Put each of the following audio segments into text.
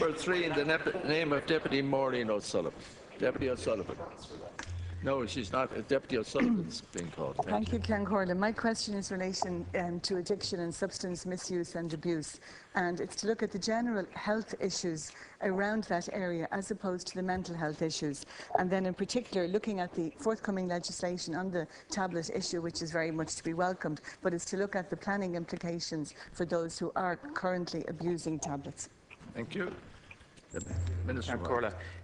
Number 3 in the name of Deputy Maureen O'Sullivan. Deputy O'Sullivan. No, she's not. Deputy O'Sullivan's being called. Thank you, Ken Corlin. My question is in relation to addiction and substance misuse and abuse, and it's to look at the general health issues around that area as opposed to the mental health issues, and then in particular looking at the forthcoming legislation on the tablet issue, which is very much to be welcomed, but it's to look at the planning implications for those who are currently abusing tablets. Thank you. Minister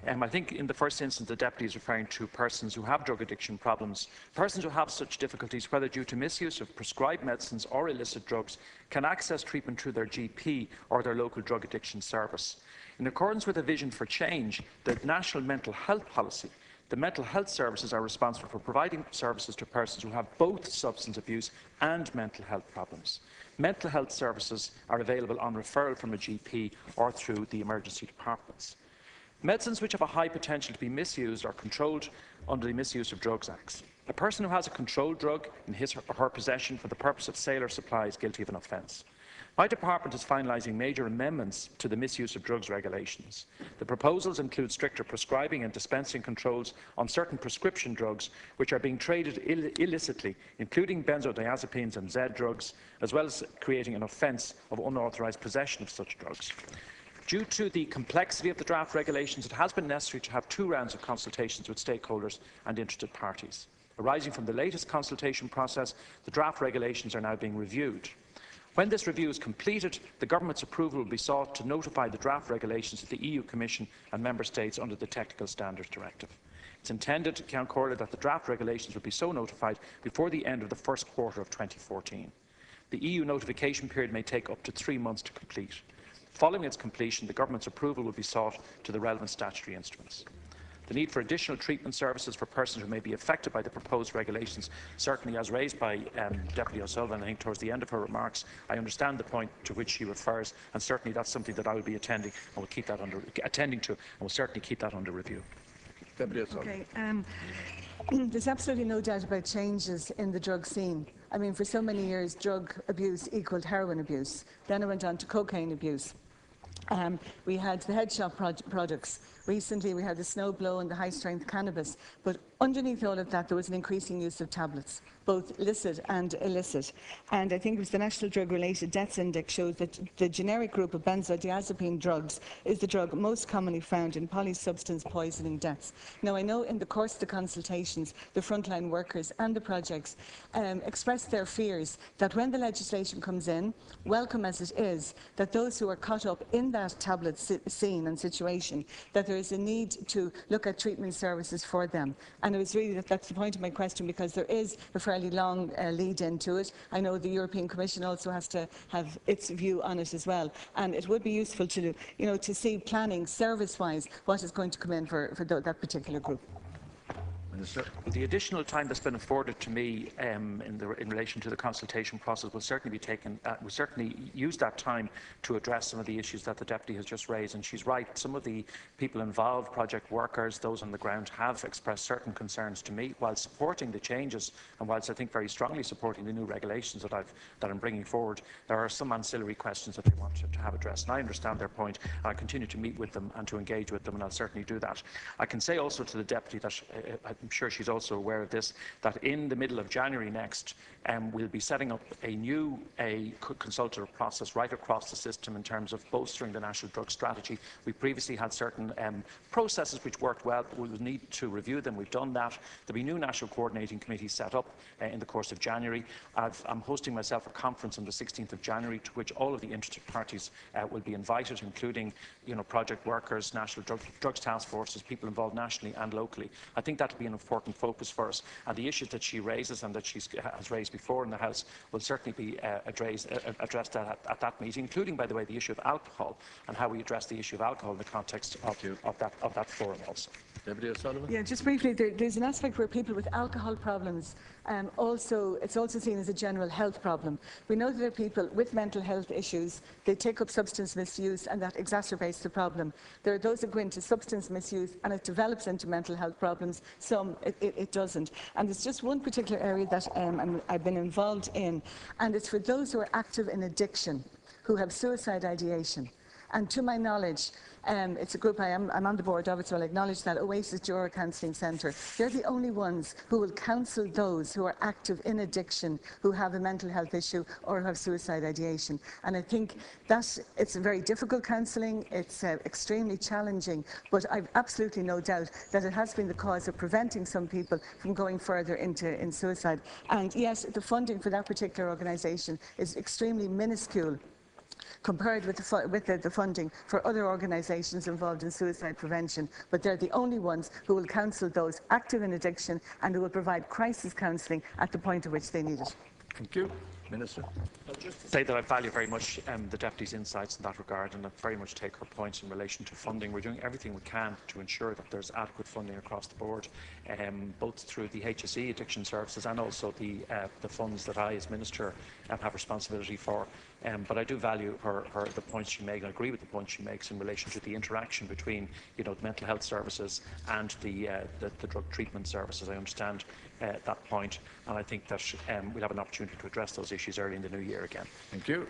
I think in the first instance the Deputy is referring to persons who have drug addiction problems. Persons who have such difficulties, whether due to misuse of prescribed medicines or illicit drugs, can access treatment through their GP or their local drug addiction service. In accordance with a vision for change, the National Mental Health Policy, the mental health services are responsible for providing services to persons who have both substance abuse and mental health problems. Mental health services are available on referral from a GP or through the emergency departments. Medicines which have a high potential to be misused are controlled under the Misuse of Drugs Act. A person who has a controlled drug in his or her possession for the purpose of sale or supply is guilty of an offence. My department is finalising major amendments to the misuse of drugs regulations. The proposals include stricter prescribing and dispensing controls on certain prescription drugs which are being traded illicitly, including benzodiazepines and Z drugs, as well as creating an offence of unauthorised possession of such drugs. Due to the complexity of the draft regulations, it has been necessary to have 2 rounds of consultations with stakeholders and interested parties. Arising from the latest consultation process, the draft regulations are now being reviewed. When this review is completed, the Government's approval will be sought to notify the draft regulations to the EU Commission and Member States under the Technical Standards Directive. It's intended, Count Corley, that the draft regulations will be so notified before the end of the first quarter of 2014. The EU notification period may take up to 3 months to complete. Following its completion, the Government's approval will be sought to the relevant statutory instruments. The need for additional treatment services for persons who may be affected by the proposed regulations, certainly as raised by Deputy O'Sullivan, I think towards the end of her remarks, I understand the point to which she refers, and certainly that's something that I will be attending to, and will certainly keep that under review. Deputy O'Sullivan. Okay. There's absolutely no doubt about changes in the drug scene. I mean, for so many years, drug abuse equalled heroin abuse. Then it went on to cocaine abuse. We had the head shop products. Recently, we had the snowblow and the high-strength cannabis. But underneath all of that, there was an increasing use of tablets, both licit and illicit. And I think it was the National Drug-Related Deaths Index shows that the generic group of benzodiazepine drugs is the drug most commonly found in polysubstance poisoning deaths. Now, I know in the course of the consultations, the frontline workers and the projects expressed their fears that when the legislation comes in, welcome as it is, that those who are caught up in that tablet scene and situation, that there is a need to look at treatment services for them. And it was really that's the point of my question, because there is a fairly long lead into it. I know the European Commission also has to have its view on it as well. And it would be useful to, to see planning service-wise what is going to come in for that particular group. Minister. The additional time that's been afforded to me in relation to the consultation process will certainly be taken. We'll certainly use that time to address some of the issues that the Deputy has just raised. And she's right. Some of the people involved, project workers, those on the ground, have expressed certain concerns to me. While supporting the changes, and whilst I think very strongly supporting the new regulations that I'm bringing forward, there are some ancillary questions that they want to have addressed. And I understand their point. And I continue to meet with them and to engage with them, and I'll certainly do that. I can say also to the Deputy that I'm sure she's also aware of this, that in the middle of January next, we'll be setting up a new consultative process right across the system in terms of bolstering the national drug strategy. We previously had certain processes which worked well. We will need to review them. We've done that. There'll be new national coordinating committees set up in the course of January. I'm hosting myself a conference on the 16th of January to which all of the interested parties will be invited, including project workers, national drugs task forces, people involved nationally and locally. I think that will be an important focus for us, and the issues that she raises and that she has raised before in the House will certainly be addressed at that meeting, including, by the way, the issue of alcohol and how we address the issue of alcohol in the context of that forum also. Deputy O'Sullivan. Yeah, just briefly, there's an aspect where people with alcohol problems, it's also seen as a general health problem. We know that there are people with mental health issues, they take up substance misuse, and that exacerbates the problem. There are those that go into substance misuse and it develops into mental health problems. Some it doesn't. And there's just one particular area that I've been involved in, and it's for those who are active in addiction, who have suicide ideation. And to my knowledge, it's a group I'm on the board of it, so I'll acknowledge that, Oasis Juror Counselling Centre. They're the only ones who will counsel those who are active in addiction, who have a mental health issue or who have suicide ideation. And I think that it's a very difficult counselling, it's extremely challenging, but I've absolutely no doubt that it has been the cause of preventing some people from going further in suicide. And yes, the funding for that particular organisation is extremely minuscule compared with the funding for other organisations involved in suicide prevention, but they're the only ones who will counsel those active in addiction and who will provide crisis counselling at the point at which they need it. Thank you. Minister. Say that I value very much the Deputy's insights in that regard, and I very much take her points in relation to funding. We're doing everything we can to ensure that there's adequate funding across the board, both through the HSE addiction services and also the funds that I, as Minister, have responsibility for. But I do value the points she makes, and I agree with the points she makes in relation to the interaction between, the mental health services and the drug treatment services. I understand that point, and I think that we'll have an opportunity to address those issues early in the new year again. Thank you.